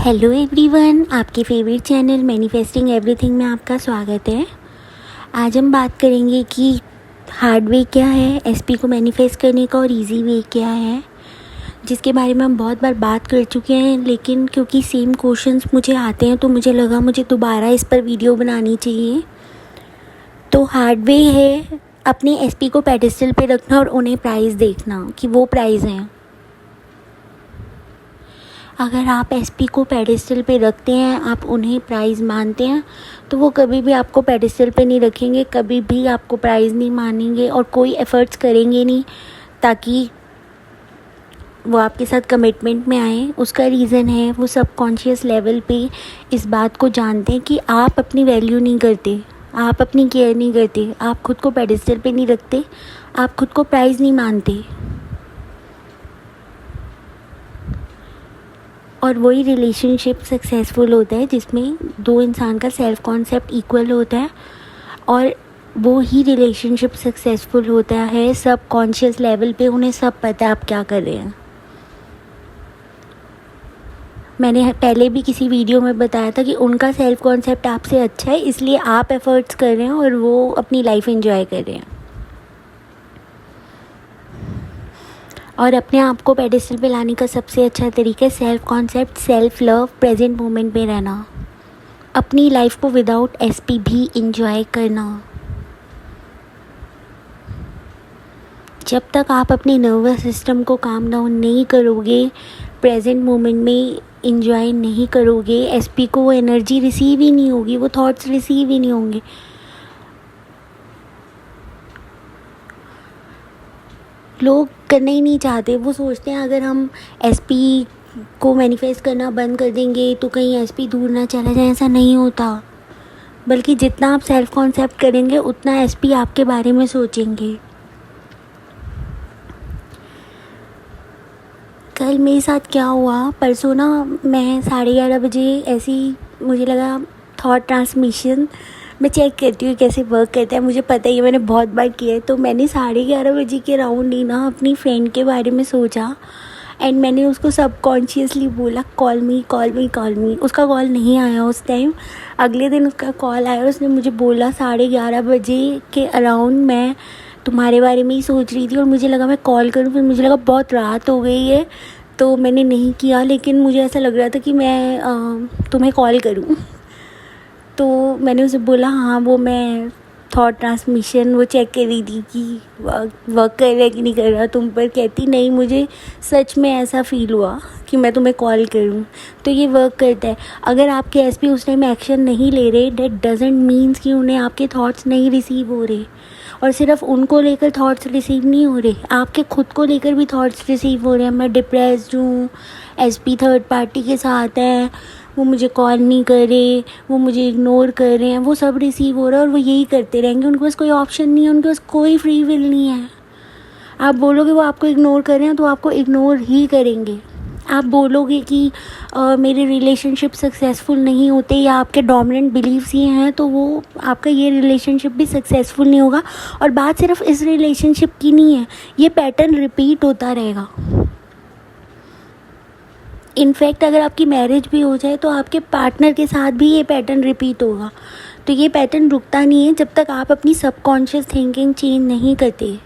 Hello everyone, आपके favourite channel manifesting everything में आपका स्वागत है। आज हम बात करेंगे कि हार्ड वे क्या है एसपी को मैनिफेस्ट करने का और इजी वे क्या है, जिसके बारे में हम बहुत बार बात कर चुके हैं। लेकिन क्योंकि सेम क्वेश्चंस मुझे आते हैं तो मुझे लगा मुझे दोबारा इस पर वीडियो बनानी चाहिए। तो हार्ड वे है अपने एसपी को पेडिस्टल पे रखना और उन्हें प्राइज़ देखना कि वो प्राइज़ हैं। अगर आप एसपी को पेडिस्टल पे रखते हैं, आप उन्हें प्राइज़ मानते हैं, तो वो कभी भी आपको पेडिस्टल पे नहीं रखेंगे, कभी भी आपको प्राइज़ नहीं मानेंगे और कोई एफ़र्ट्स करेंगे नहीं ताकि वो आपके साथ कमिटमेंट में आए। उसका रीज़न है वो सबकॉन्शियस लेवल पे इस बात को जानते हैं कि आप अपनी वैल्यू नहीं करते, आप अपनी केयर नहीं करते, आप खुद को पेडिस्टल पे नहीं रखते, आप खुद को प्राइज़ नहीं मानते। और वही रिलेशनशिप सक्सेसफुल होता है जिसमें दो इंसान का सेल्फ कॉन्सेप्ट इक्वल होता है, और वो ही रिलेशनशिप सक्सेसफुल होता है सब कॉन्शियस लेवल पे। उन्हें सब पता है आप क्या कर रहे हैं। मैंने पहले भी किसी वीडियो में बताया था कि उनका सेल्फ कॉन्सेप्ट आपसे अच्छा है, इसलिए आप एफ़र्ट्स कर रहे हैं और वो अपनी लाइफ एंजॉय कर रहे हैं। और अपने आप को पेडिस्टल पे लाने का सबसे अच्छा तरीका है self concept, self love, present moment में रहना, अपनी लाइफ को विदाउट एसपी भी इंजॉय करना। जब तक आप अपने नर्वस सिस्टम को काम डाउन नहीं करोगे, प्रेजेंट मोमेंट में इंजॉय नहीं करोगे, एसपी को वो एनर्जी रिसीव ही नहीं होगी, वो थॉट्स रिसीव ही नहीं होंगे। लोग करना ही नहीं चाहते। वो सोचते हैं अगर हम एसपी को मैनिफेस्ट करना बंद कर देंगे तो कहीं एसपी दूर ना चला जाए। ऐसा नहीं होता, बल्कि जितना आप सेल्फ कॉन्सेप्ट करेंगे उतना एसपी आपके बारे में सोचेंगे। कल मेरे साथ क्या हुआ, परसों ना मैं 11:30 बजे ऐसी मुझे लगा थॉट ट्रांसमिशन मैं चेक करती हूँ कैसे वर्क करता है। मुझे पता ही है, मैंने बहुत बार किया है। तो मैंने 11:30 बजे के राउंड ही ना अपनी फ्रेंड के बारे में सोचा एंड मैंने उसको सबकॉन्शियसली बोला कॉल मी कॉल मी कॉल मी। उसका कॉल नहीं आया उस टाइम। अगले दिन उसका कॉल आया, उसने मुझे बोला 11:30 बजे के अराउंड मैं तुम्हारे बारे में ही सोच रही थी और मुझे लगा मैं कॉल करूँ। फिर मुझे लगा बहुत रात हो गई है तो मैंने नहीं किया, लेकिन मुझे ऐसा लग रहा था कि मैं तुम्हें कॉल करूँ। तो मैंने उसे बोला हाँ, वो मैं थॉट ट्रांसमिशन वो चेक कर रही थी कि वर्क कर रहा है कि नहीं कर रहा तुम पर। कहती नहीं, मुझे सच में ऐसा फ़ील हुआ कि मैं तुम्हें कॉल करूं। तो ये वर्क करता है। अगर आपके एसपी उस टाइम एक्शन नहीं ले रहे, डेट डजेंट मीन्स कि उन्हें आपके थॉट्स नहीं रिसीव हो रहे। और सिर्फ उनको लेकर थॉट्स रिसीव नहीं हो रहे, आपके खुद को लेकर भी थॉट्स रिसीव हो रहे हैं। मैं डिप्रेस्ड हूँ, एसपी थर्ड पार्टी के साथ है, वो मुझे कॉल नहीं कर रहे, वो मुझे इग्नोर कर रहे हैं, वो सब रिसीव हो रहा है और वो यही करते रहेंगे। उनके पास कोई ऑप्शन नहीं है, उनके पास कोई फ्री विल नहीं है। आप बोलोगे वो आपको इग्नोर कर रहे हैं तो आपको इग्नोर ही करेंगे। आप बोलोगे कि मेरे रिलेशनशिप सक्सेसफुल नहीं होते या आपके डोमिनेंट बिलीव्स ये हैं, तो वो आपका ये रिलेशनशिप भी सक्सेसफुल नहीं होगा। और बात सिर्फ इस रिलेशनशिप की नहीं है, ये पैटर्न रिपीट होता रहेगा। इनफैक्ट अगर आपकी मैरिज भी हो जाए तो आपके पार्टनर के साथ भी ये पैटर्न रिपीट होगा। तो ये पैटर्न रुकता नहीं है जब तक आप अपनी सबकॉन्शियस थिंकिंग चेंज नहीं करते।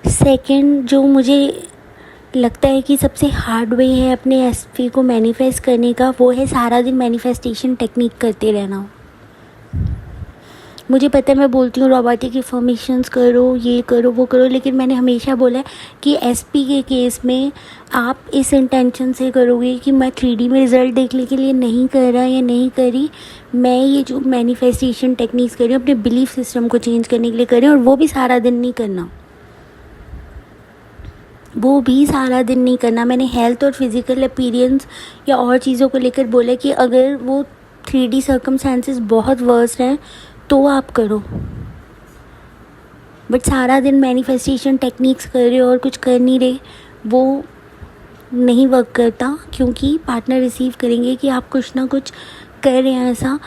सेकंड जो मुझे लगता है कि सबसे हार्ड वे है अपने एसपी को मैनिफेस्ट करने का, वो है सारा दिन मैनिफेस्टेशन टेक्निक करते रहना। मुझे पता है मैं बोलती हूँ रोबोटिक इन्फॉर्मेशंस करो, ये करो, वो करो, लेकिन मैंने हमेशा बोला है कि एसपी के केस में आप इस इंटेंशन से करोगे कि मैं 3D में रिज़ल्ट देखने के लिए नहीं कर रहा या नहीं करी, मैं ये जो मैनिफेस्टेशन टेक्निक्स कर रही हूँ अपने बिलीफ सिस्टम को चेंज करने के लिए कर रही हूँ। और वो भी सारा दिन नहीं करना, वो भी सारा दिन नहीं करना। मैंने हेल्थ और फिज़िकल अपीयरेंस या और चीज़ों को लेकर बोला कि अगर वो 3D सर्कमस्टेंसेस बहुत वर्स्ट हैं तो आप करो, बट सारा दिन मैनिफेस्टेशन टेक्निक्स कर रहे हो और कुछ कर नहीं रहे, वो नहीं वर्क करता। क्योंकि पार्टनर रिसीव करेंगे कि आप कुछ ना कुछ कर रहे हैं ऐसा,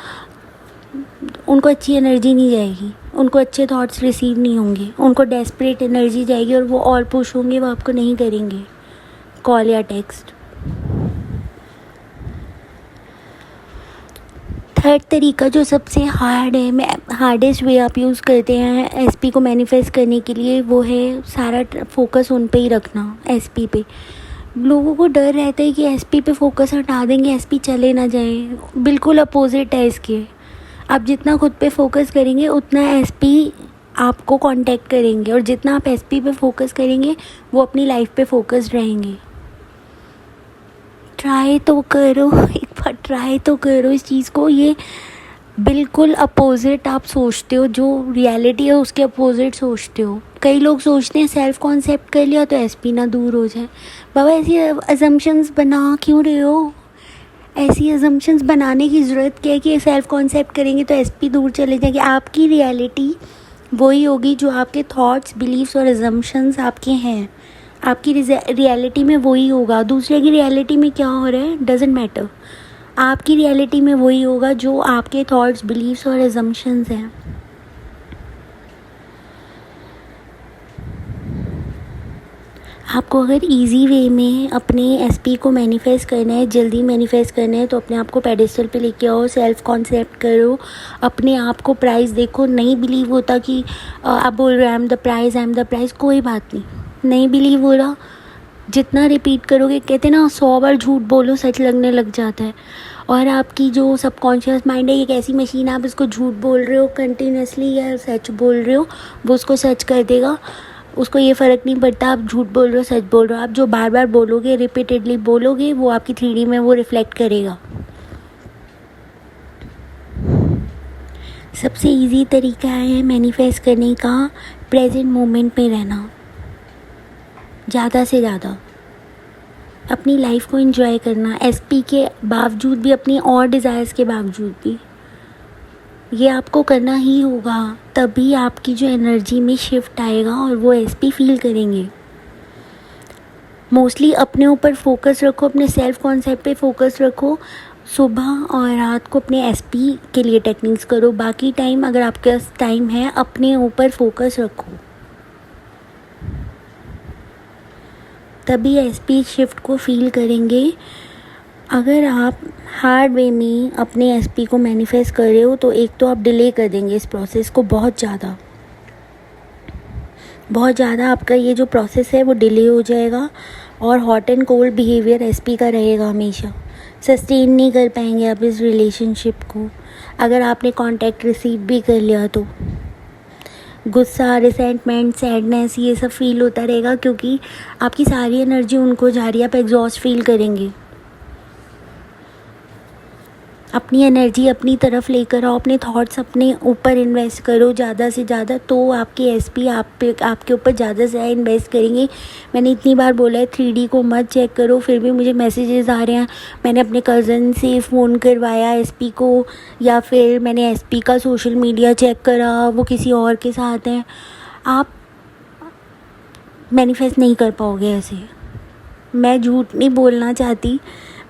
उनको अच्छी एनर्जी नहीं जाएगी, उनको अच्छे थॉट्स रिसीव नहीं होंगे, उनको डेस्परेट एनर्जी जाएगी और वो और पुश होंगे, वो आपको नहीं करेंगे। कॉल या टेक्स्ट। थर्ड तरीका जो सबसे हार्ड है, मैं हार्डेस्ट वे आप यूज़ करते हैं एसपी को मैनिफेस्ट करने के लिए, वो है सारा फोकस उन पे ही रखना, एसपी पे। लोगों को डर रहता है कि एसपी पे फोकस हटा देंगे एसपी चले ना जाए, बिल्कुल अपोजिट है इसके। आप जितना खुद पे फोकस करेंगे उतना एसपी आपको कांटेक्ट करेंगे, और जितना आप एसपी पे फोकस करेंगे वो अपनी लाइफ पे फोकस्ड रहेंगे। ट्राई तो करो, एक बार ट्राई तो करो इस चीज़ को। ये बिल्कुल अपोजिट आप सोचते हो, जो रियलिटी है उसके अपोजिट सोचते हो। कई लोग सोचते हैं सेल्फ कॉन्सेप्ट कर लिया तो एसपी ना दूर हो जाए। बाबा ऐसी अजम्पशंस बना क्यों रहे हो? ऐसी अजम्पशंस बनाने की ज़रूरत क्या है कि सेल्फ कॉन्सेप्ट करेंगे तो एसपी दूर चले जाएंगे? आपकी रियलिटी वही होगी जो आपके थॉट्स, बिलीव्स और अजम्पशंस आपके हैं। आपकी रियलिटी में वही होगा। दूसरे की रियलिटी में क्या हो रहा है डजेंट मैटर। आपकी रियलिटी में वही होगा जो आपके थॉट्स, बिलीव्स और अजम्पशंस हैं। आपको अगर इजी वे में अपने एसपी को मैनिफेस्ट करना है, जल्दी मैनिफेस्ट करना है, तो अपने आप को पेडेस्टल पे लेके आओ, सेल्फ कॉन्सेप्ट करो, अपने आप को प्राइस देखो। नहीं बिलीव होता कि आप बोल रहे हो I am the price, I am the price, कोई बात नहीं बिलीव हो रहा, जितना रिपीट करोगे, कहते ना 100 बार झूठ बोलो सच लगने लग जाता है। और आपकी जो सबकॉन्शियस माइंड है एक ऐसी मशीन, आप इसको झूठ बोल रहे हो कंटिन्यूसली या सच बोल रहे हो, वो उसको सच कर देगा। उसको ये फ़र्क नहीं पड़ता आप झूठ बोल रहे हो सच बोल रहे हो। आप जो बार बार बोलोगे, रिपीटेडली बोलोगे, वो आपकी 3D में वो रिफ्लेक्ट करेगा। सबसे इजी तरीका है मैनिफेस्ट करने का प्रेजेंट मोमेंट में रहना, ज़्यादा से ज़्यादा अपनी लाइफ को एंजॉय करना, एसपी के बावजूद भी, अपनी और डिज़ायर्स के बावजूद भी। ये आपको करना ही होगा, तभी आपकी जो एनर्जी में शिफ्ट आएगा और वो एसपी फील करेंगे। मोस्टली अपने ऊपर फोकस रखो, अपने सेल्फ कॉन्सेप्ट पे फोकस रखो। सुबह और रात को अपने एसपी के लिए टेक्निक्स करो। बाकी टाइम अगर आपके पास टाइम है अपने ऊपर फोकस रखो, तभी एसपी शिफ्ट को फील करेंगे। अगर आप हार्ड वे में अपने एसपी को मैनिफेस्ट कर रहे हो तो एक तो आप डिले कर देंगे इस प्रोसेस को बहुत ज़्यादा आपका ये जो प्रोसेस है वो डिले हो जाएगा, और hot and cold behaviour SP का रहेगा हमेशा। सस्टेन नहीं कर पाएंगे आप इस रिलेशनशिप को। अगर आपने कांटेक्ट रिसीव भी कर लिया तो गुस्सा, रिसेंटमेंट, सैडनेस, ये सब फील होता रहेगा, क्योंकि आपकी सारी एनर्जी उनको जा रही है। आप एग्जॉस्ट फील करेंगे। अपनी एनर्जी अपनी तरफ लेकर आओ, अपने थॉट्स अपने ऊपर इन्वेस्ट करो ज़्यादा से ज़्यादा, तो आपके एसपी आपके ऊपर ज़्यादा से ज़्यादा इन्वेस्ट करेंगे। मैंने इतनी बार बोला है 3D को मत चेक करो, फिर भी मुझे मैसेजेस आ रहे हैं। मैंने अपने कज़न से फ़ोन करवाया एसपी को, या फिर मैंने एसपी का सोशल मीडिया चेक करा, वो किसी और के साथ हैं। आप मैनिफेस्ट नहीं कर पाओगे ऐसे। मैं झूठ नहीं बोलना चाहती,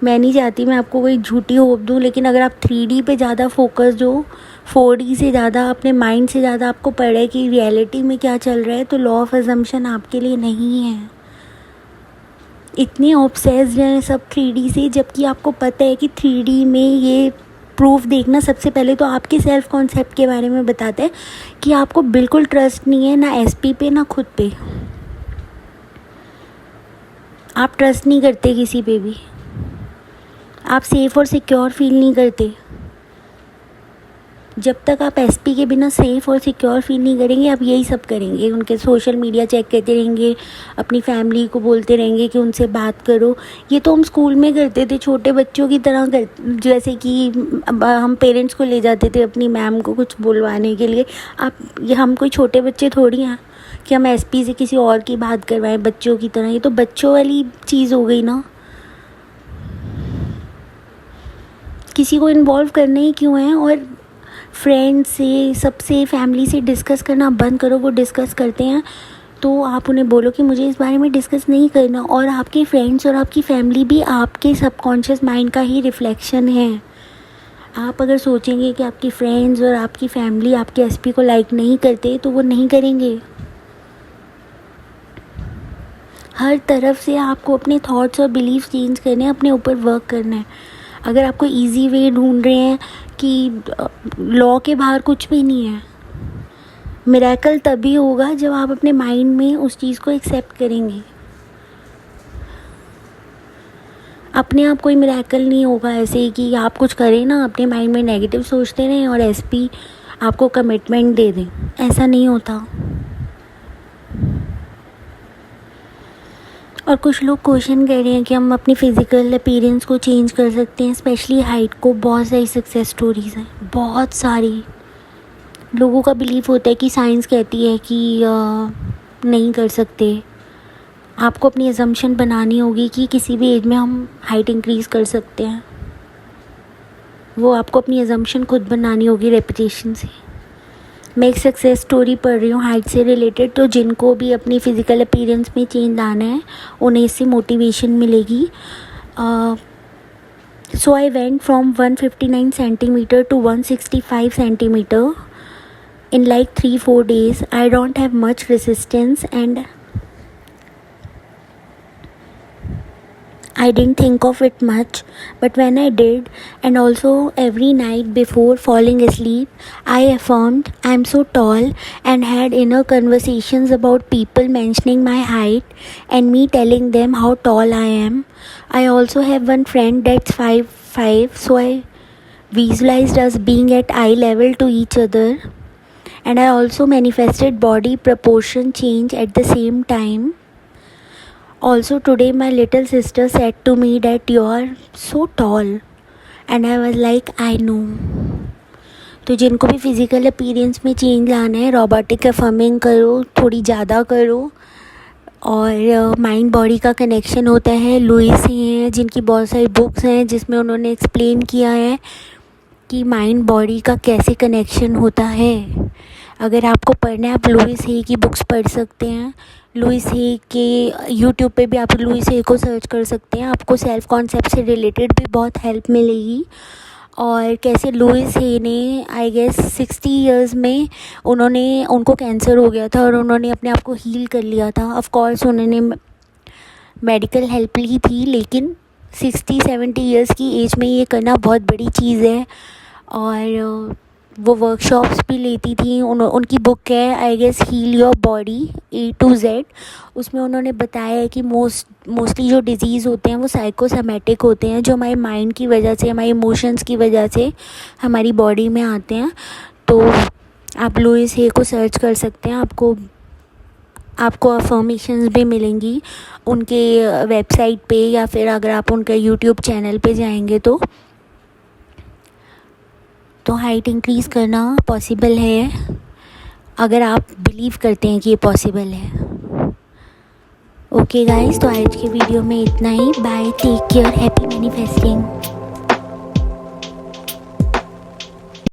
मैं नहीं चाहती मैं आपको कोई झूठी होप दूँ, लेकिन अगर आप 3D पे ज़्यादा फोकस्ड हो, 4D से ज़्यादा, अपने माइंड से ज़्यादा आपको पड़े कि रियलिटी में क्या चल रहा है, तो लॉ ऑफ अजम्पशन आपके लिए नहीं है। इतने ऑब्सेस्ड हैं सब 3D से, जबकि आपको पता है कि 3D में ये प्रूफ देखना सबसे पहले तो आपके सेल्फ कॉन्सेप्ट के बारे में बताता है कि आपको बिल्कुल ट्रस्ट नहीं है, ना एसपी पे ना खुद पे। आप ट्रस्ट नहीं करते किसी पे भी, आप सेफ़ और सिक्योर फील नहीं करते। जब तक आप एसपी के बिना सेफ़ और सिक्योर फील नहीं करेंगे, आप यही सब करेंगे, उनके सोशल मीडिया चेक करते रहेंगे, अपनी फैमिली को बोलते रहेंगे कि उनसे बात करो। ये तो हम स्कूल में करते थे, छोटे बच्चों की तरह जैसे कि हम पेरेंट्स को ले जाते थे अपनी मैम को कुछ बुलवाने के लिए। हम कोई छोटे बच्चे थोड़ी हैं कि हम एसपी से किसी और की बात करवाएं बच्चों की तरह। ये तो बच्चों वाली चीज़ हो गई ना। किसी को इन्वॉल्व करना ही क्यों है? और फ्रेंड्स से, सबसे, फैमिली से डिस्कस करना बंद करो। वो डिस्कस करते हैं तो आप उन्हें बोलो कि मुझे इस बारे में डिस्कस नहीं करना। और आपके फ्रेंड्स और आपकी फैमिली भी आपके सबकॉन्शियस माइंड का ही रिफ्लेक्शन है। आप अगर सोचेंगे कि आपकी फ्रेंड्स और आपकी फैमिली आपके एसपी को लाइक नहीं करते, तो वो नहीं करेंगे। हर तरफ से आपको अपने थॉट्स और बिलीफ चेंज करने हैं, अपने ऊपर वर्क करना है। अगर आपको इजी वे ढूंढ रहे हैं कि लॉ के बाहर कुछ भी नहीं है, मिरेकल तभी होगा जब आप अपने माइंड में उस चीज़ को एक्सेप्ट करेंगे। अपने आप कोई मिरेकल नहीं होगा ऐसे ही कि आप कुछ करें ना, अपने माइंड में नेगेटिव सोचते रहें और एसपी आपको कमिटमेंट दे दें, ऐसा नहीं होता। और कुछ लोग क्वेश्चन कर रहे हैं कि हम अपनी फ़िज़िकल अपीयरेंस को चेंज कर सकते हैं, स्पेशली हाइट को। बहुत सारी सक्सेस स्टोरीज़ हैं, बहुत सारी। लोगों का बिलीफ होता है कि साइंस कहती है कि नहीं कर सकते। आपको अपनी अजम्पशन बनानी होगी कि किसी भी एज में हम हाइट इंक्रीज़ कर सकते हैं। वो आपको अपनी अजम्पशन खुद बनानी होगी रेपिटेशन से। मैं एक सक्सेस स्टोरी पढ़ रही हूँ हाइट से रिलेटेड, तो जिनको भी अपनी फ़िज़िकल अपीयरेंस में चेंज लाना है उन्हें इससे मोटिवेशन मिलेगी। So I went from 159 centimetre to 165 centimetre in like 3-4 days. I don't have much resistance and I didn't think of it much, but when I did, and also every night before falling asleep, I affirmed I'm so tall and had inner conversations about people mentioning my height and me telling them how tall I am. I also have one friend that's 5'5", so I visualized us being at eye level to each other. And I also manifested body proportion change at the same time. Also today my little sister said to me that you are so tall, and I was like I know. तो जिनको भी physical appearance में change लाना है, robotic affirming करो, थोड़ी ज़्यादा करो। और माइंड बॉडी का कनेक्शन होता है। लुइस हैं जिनकी बहुत सारी बुक्स हैं जिसमें उन्होंने एक्सप्लेन किया है कि माइंड बॉडी का कैसे कनेक्शन होता है। अगर आपको पढ़ना है आप लुइस हे की बुक्स पढ़ सकते हैं। लुइस हे के यूट्यूब पे भी आप लुइस हे को सर्च कर सकते हैं, आपको सेल्फ कॉन्सेप्ट से रिलेटेड भी बहुत हेल्प मिलेगी। और कैसे लुइस हे ने आई गेस 60 इयर्स में उनको कैंसर हो गया था और उन्होंने अपने आप को हील कर लिया था। ऑफ कोर्स उन्होंने मेडिकल हेल्प ली थी, लेकिन 60-70 इयर्स की एज में ये करना बहुत बड़ी चीज़ है। और वो वर्कशॉप्स भी लेती थी। उनकी बुक है I guess heal your body A to Z। उसमें उन्होंने बताया है कि मोस्टली जो डिज़ीज़ होते हैं वो साइकोसोमैटिक होते हैं, जो हमारे माइंड की वजह से, हमारे इमोशंस की वजह से हमारी बॉडी में आते हैं। तो आप लुइस हे को सर्च कर सकते हैं, आपको अफर्मेशंस भी मिलेंगी उनके वेबसाइट पे, या फिर अगर आप उनके यूट्यूब चैनल पे जाएंगे तो हाइट इंक्रीज़ करना पॉसिबल है, अगर आप बिलीव करते हैं कि ये पॉसिबल है। ओके गाइस, तो आज के वीडियो में इतना ही। Bye, take care, happy manifesting.